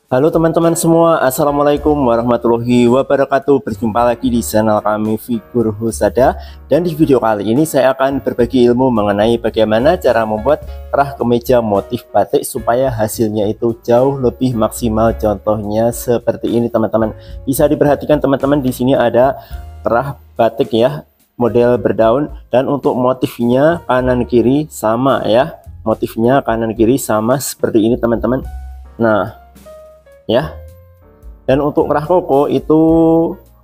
Halo teman-teman semua, Assalamualaikum warahmatullahi wabarakatuh. Berjumpa lagi di channel kami Figur Husada. Dan di video kali ini saya akan berbagi ilmu mengenai bagaimana cara membuat kerah kemeja motif batik supaya hasilnya itu jauh lebih maksimal. Contohnya seperti ini teman-teman. Bisa diperhatikan teman-teman, di sini ada kerah batik ya, model berdaun, dan untuk motifnya kanan kiri sama ya. Motifnya kanan kiri sama seperti ini teman-teman. Nah, ya, dan untuk kerah koko itu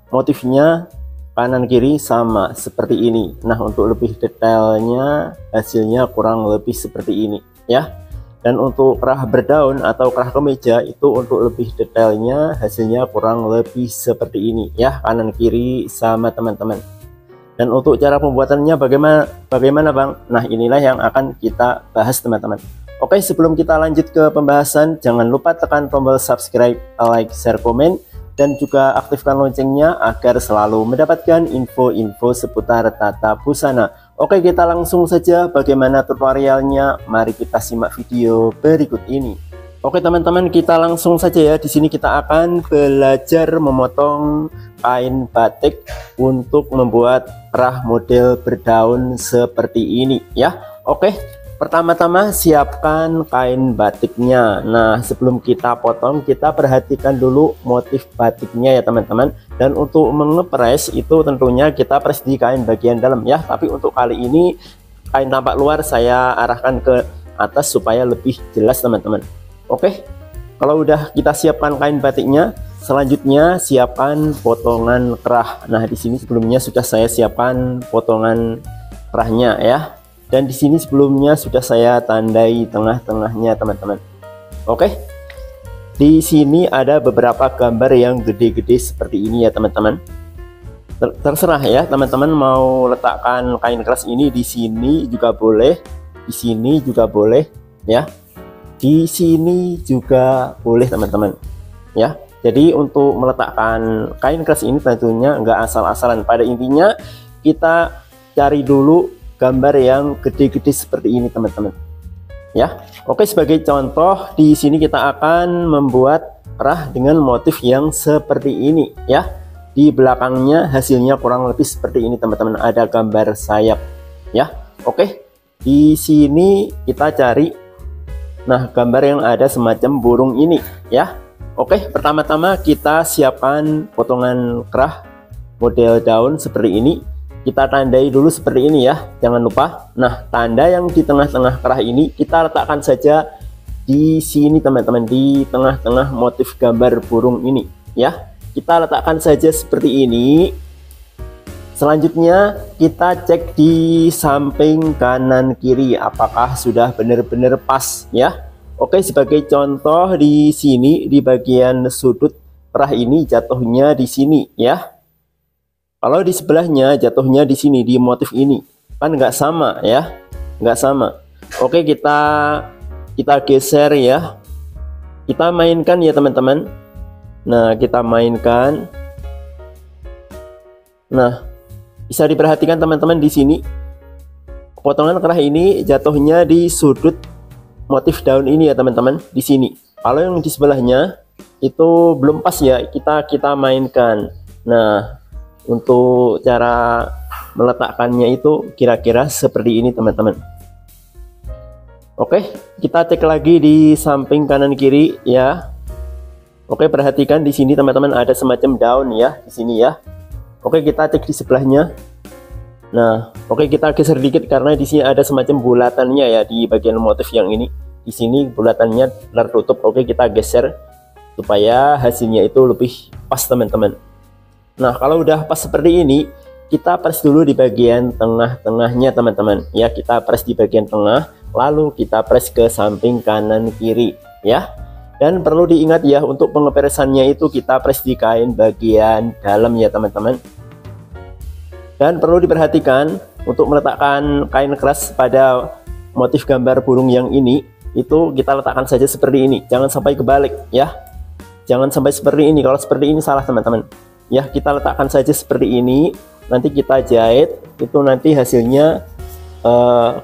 motifnya kanan kiri sama seperti ini. Nah, untuk lebih detailnya hasilnya kurang lebih seperti ini ya. Dan untuk kerah berdaun atau kerah kemeja itu untuk lebih detailnya hasilnya kurang lebih seperti ini ya, kanan kiri sama teman-teman. Dan untuk cara pembuatannya bagaimana Bang? Nah, inilah yang akan kita bahas teman-teman. Oke, sebelum kita lanjut ke pembahasan, jangan lupa tekan tombol subscribe, like, share, komen, dan juga aktifkan loncengnya agar selalu mendapatkan info-info seputar tata busana. Oke, kita langsung saja bagaimana tutorialnya. Mari kita simak video berikut ini. Oke teman-teman, kita langsung saja ya. Di sini kita akan belajar memotong kain batik untuk membuat kerah model berdaun seperti ini ya. Oke. Pertama-tama siapkan kain batiknya. Nah, sebelum kita potong, kita perhatikan dulu motif batiknya ya teman-teman. Dan untuk mengepres itu tentunya kita pres di kain bagian dalam ya. Tapi untuk kali ini kain tampak luar saya arahkan ke atas supaya lebih jelas teman-teman. Oke, kalau udah kita siapkan kain batiknya, selanjutnya siapkan potongan kerah. Nah, di sini sebelumnya sudah saya siapkan potongan kerahnya ya. Dan di sini sebelumnya sudah saya tandai tengah-tengahnya teman-teman. Oke. Di sini ada beberapa gambar yang gede-gede seperti ini ya teman-teman. Terserah ya teman-teman mau letakkan kain keras ini di sini juga boleh, di sini juga boleh ya. Di sini juga boleh teman-teman. Ya. Jadi untuk meletakkan kain keras ini tentunya nggak asal-asalan. Pada intinya kita cari dulu gambar yang gede-gede seperti ini teman-teman ya. Oke, sebagai contoh di sini kita akan membuat kerah dengan motif yang seperti ini ya. Di belakangnya hasilnya kurang lebih seperti ini teman-teman, ada gambar sayap ya. Oke, di sini kita cari nah gambar yang ada semacam burung ini ya. Oke, pertama-tama kita siapkan potongan kerah model daun seperti ini. Kita tandai dulu seperti ini ya, jangan lupa. Nah, tanda yang di tengah-tengah kerah ini kita letakkan saja di sini teman-teman, di tengah-tengah motif gambar burung ini ya. Kita letakkan saja seperti ini. Selanjutnya kita cek di samping kanan kiri apakah sudah benar-benar pas ya. Oke, sebagai contoh di sini di bagian sudut kerah ini jatuhnya di sini ya. Kalau di sebelahnya jatuhnya di sini di motif ini, kan nggak sama ya, nggak sama. Oke, kita geser ya, kita mainkan ya teman-teman. Nah, kita mainkan. Nah, bisa diperhatikan teman-teman di sini potongan kerah ini jatuhnya di sudut motif daun ini ya teman-teman, di sini. Kalau yang di sebelahnya itu belum pas ya, kita mainkan. Nah, untuk cara meletakkannya itu kira-kira seperti ini teman-teman. Oke, kita cek lagi di samping kanan kiri ya. Oke, perhatikan di sini teman-teman ada semacam daun ya di sini ya. Oke, kita cek di sebelahnya. Nah, oke, kita geser dikit karena di sini ada semacam bulatannya ya di bagian motif yang ini. Di sini bulatannya tertutup. Oke, kita geser supaya hasilnya itu lebih pas teman-teman. Nah, kalau udah pas seperti ini, kita press dulu di bagian tengah-tengahnya teman-teman ya. Kita press di bagian tengah, lalu kita press ke samping kanan kiri ya. Dan perlu diingat ya, untuk pengepresannya itu kita press di kain bagian dalam ya teman-teman. Dan perlu diperhatikan untuk meletakkan kain keras pada motif gambar burung yang ini, itu kita letakkan saja seperti ini, jangan sampai kebalik ya. Jangan sampai seperti ini, kalau seperti ini salah teman-teman ya. Kita letakkan saja seperti ini, nanti kita jahit itu nanti hasilnya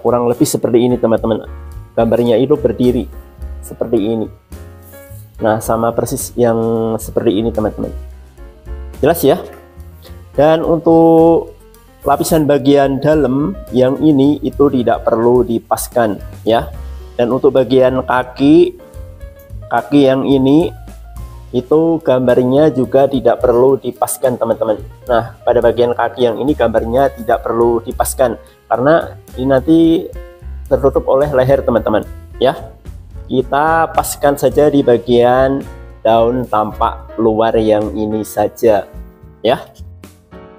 kurang lebih seperti ini teman-teman. Gambarnya itu berdiri seperti ini. Nah, sama persis yang seperti ini teman-teman. Jelas ya? Dan untuk lapisan bagian dalam yang ini itu tidak perlu dipaskan ya. Dan untuk bagian kaki yang ini itu gambarnya juga tidak perlu dipaskan teman-teman. Nah, pada bagian kaki yang ini gambarnya tidak perlu dipaskan karena ini nanti tertutup oleh leher teman-teman ya. Kita paskan saja di bagian daun tampak luar yang ini saja ya.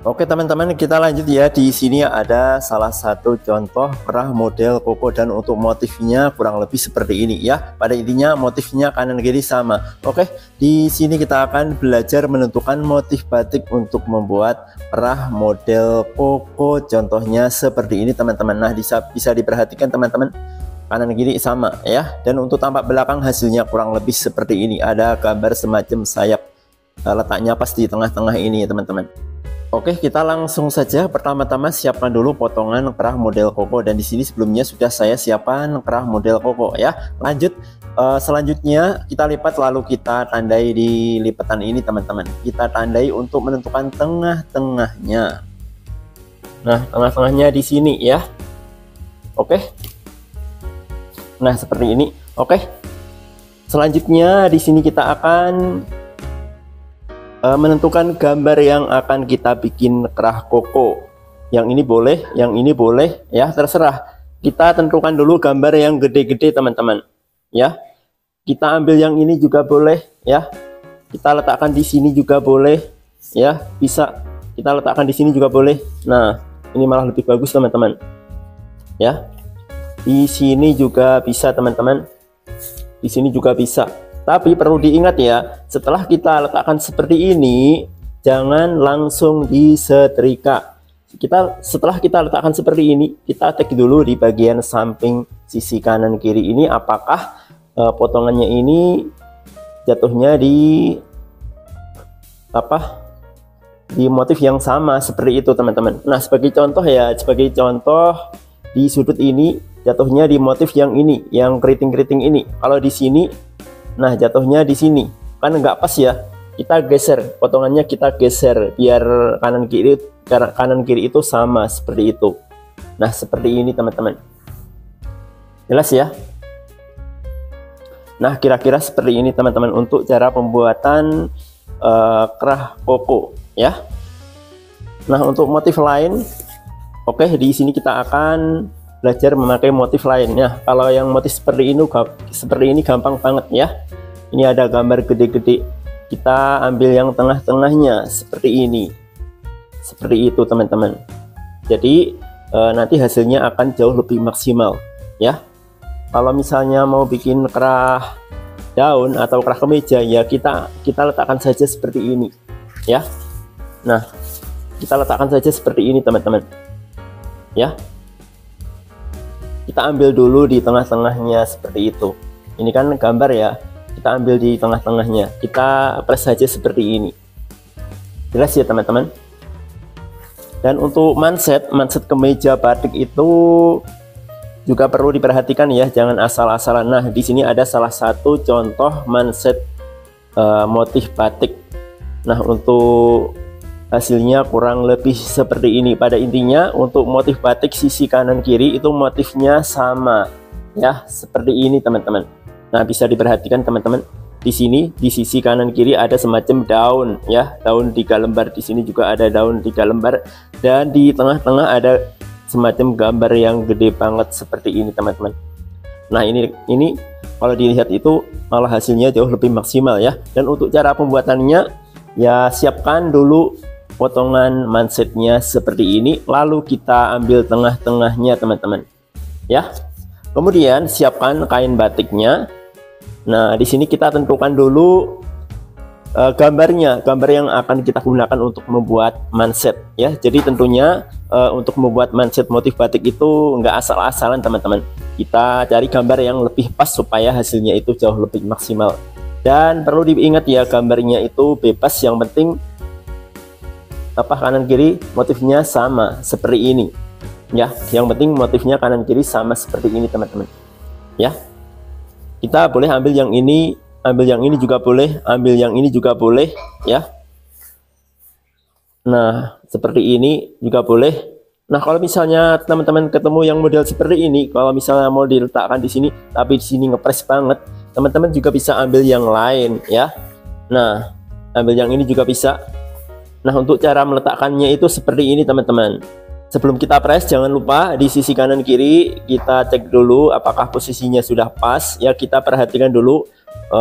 Oke teman-teman, kita lanjut ya. Di sini ada salah satu contoh kerah model koko dan untuk motifnya kurang lebih seperti ini ya. Pada intinya motifnya kanan kiri sama. Oke, di sini kita akan belajar menentukan motif batik untuk membuat kerah model koko. Contohnya seperti ini teman-teman. Nah, bisa diperhatikan teman-teman, kanan kiri sama ya. Dan untuk tampak belakang hasilnya kurang lebih seperti ini. Ada gambar semacam sayap, letaknya pas di tengah-tengah ini ya teman-teman. Oke, kita langsung saja. Pertama-tama siapkan dulu potongan kerah model koko, dan di sini sebelumnya sudah saya siapkan kerah model koko ya. Lanjut, selanjutnya kita lipat lalu kita tandai di lipatan ini teman-teman. Kita tandai untuk menentukan tengah-tengahnya. Nah, tengah-tengahnya di sini ya. Oke. Nah, seperti ini. Oke. Selanjutnya di sini kita akan menentukan gambar yang akan kita bikin kerah koko. Yang ini boleh, yang ini boleh ya, terserah. Kita tentukan dulu gambar yang gede-gede teman-teman ya. Kita ambil yang ini juga boleh ya. Kita letakkan di sini juga boleh ya, bisa kita letakkan di sini juga boleh. Nah, ini malah lebih bagus teman-teman ya. Di sini juga bisa teman-teman, di sini juga bisa. Tapi perlu diingat ya, setelah kita letakkan seperti ini, jangan langsung disetrika. Setelah kita letakkan seperti ini, kita cek dulu di bagian samping sisi kanan kiri ini, apakah potongannya ini jatuhnya di motif yang sama seperti itu teman-teman. Nah, sebagai contoh ya, di sudut ini jatuhnya di motif yang ini, yang keriting-keriting ini. Kalau di sini, nah jatuhnya di sini kan nggak pas ya, kita geser potongannya, kita geser biar kanan kiri itu sama seperti itu. Nah, seperti ini teman-teman. Jelas ya? Nah, kira-kira seperti ini teman-teman untuk cara pembuatan kerah koko ya. Nah, untuk motif lain, oke, di sini kita akan belajar memakai motif lainnya. Kalau yang motif seperti ini gampang banget ya. Ini ada gambar gede-gede, kita ambil yang tengah-tengahnya seperti ini, seperti itu teman-teman. Jadi nanti hasilnya akan jauh lebih maksimal ya. Kalau misalnya mau bikin kerah daun atau kerah kemeja ya, kita letakkan saja seperti ini ya. Nah, kita letakkan saja seperti ini teman-teman ya. Kita ambil dulu di tengah-tengahnya seperti itu. Ini kan gambar ya, kita ambil di tengah-tengahnya, kita press saja seperti ini. Jelas ya teman-teman? Dan untuk manset kemeja batik itu juga perlu diperhatikan ya, jangan asal-asalan. Nah, di sini ada salah satu contoh manset motif batik. Nah, untuk hasilnya kurang lebih seperti ini. Pada intinya untuk motif batik sisi kanan kiri itu motifnya sama ya, seperti ini teman-teman. Nah, bisa diperhatikan teman-teman, di sini di sisi kanan kiri ada semacam daun ya, daun 3 lembar. Di sini juga ada daun 3 lembar, dan di tengah-tengah ada semacam gambar yang gede banget seperti ini teman-teman. Nah, ini kalau dilihat itu malah hasilnya jauh lebih maksimal ya. Dan untuk cara pembuatannya ya, siapkan dulu potongan mansetnya seperti ini, lalu kita ambil tengah-tengahnya teman-teman ya. Kemudian siapkan kain batiknya. Nah, di sini kita tentukan dulu gambar yang akan kita gunakan untuk membuat manset ya. Jadi tentunya untuk membuat manset motif batik itu nggak asal-asalan teman-teman. Kita cari gambar yang lebih pas supaya hasilnya itu jauh lebih maksimal. Dan perlu diingat ya, gambarnya itu bebas, yang penting kanan kiri motifnya sama seperti ini ya. Yang penting motifnya kanan kiri sama seperti ini teman-teman ya. Kita boleh ambil yang ini ambil yang ini juga boleh, ambil yang ini juga boleh ya. Nah, seperti ini juga boleh. Nah, kalau misalnya teman-teman ketemu yang model seperti ini, kalau misalnya mau diletakkan di sini tapi di sini ngepres banget, teman-teman juga bisa ambil yang lain ya. Nah, ambil yang ini juga bisa. Nah, untuk cara meletakkannya itu seperti ini teman-teman. Sebelum kita press, jangan lupa di sisi kanan kiri kita cek dulu apakah posisinya sudah pas ya. Kita perhatikan dulu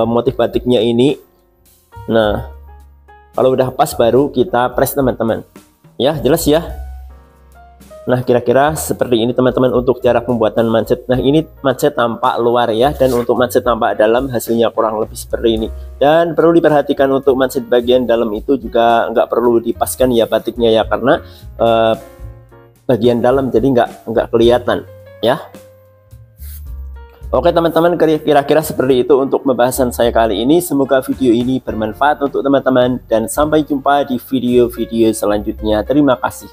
motif batiknya ini. Nah, kalau udah pas baru kita press teman-teman ya, jelas ya. Nah, kira-kira seperti ini teman-teman untuk cara pembuatan manset. Nah, ini manset tampak luar ya, dan untuk manset tampak dalam hasilnya kurang lebih seperti ini. Dan perlu diperhatikan untuk manset bagian dalam itu juga nggak perlu dipaskan ya batiknya ya, karena bagian dalam jadi nggak kelihatan ya. Oke teman-teman, kira-kira seperti itu untuk pembahasan saya kali ini. Semoga video ini bermanfaat untuk teman-teman dan sampai jumpa di video-video selanjutnya. Terima kasih.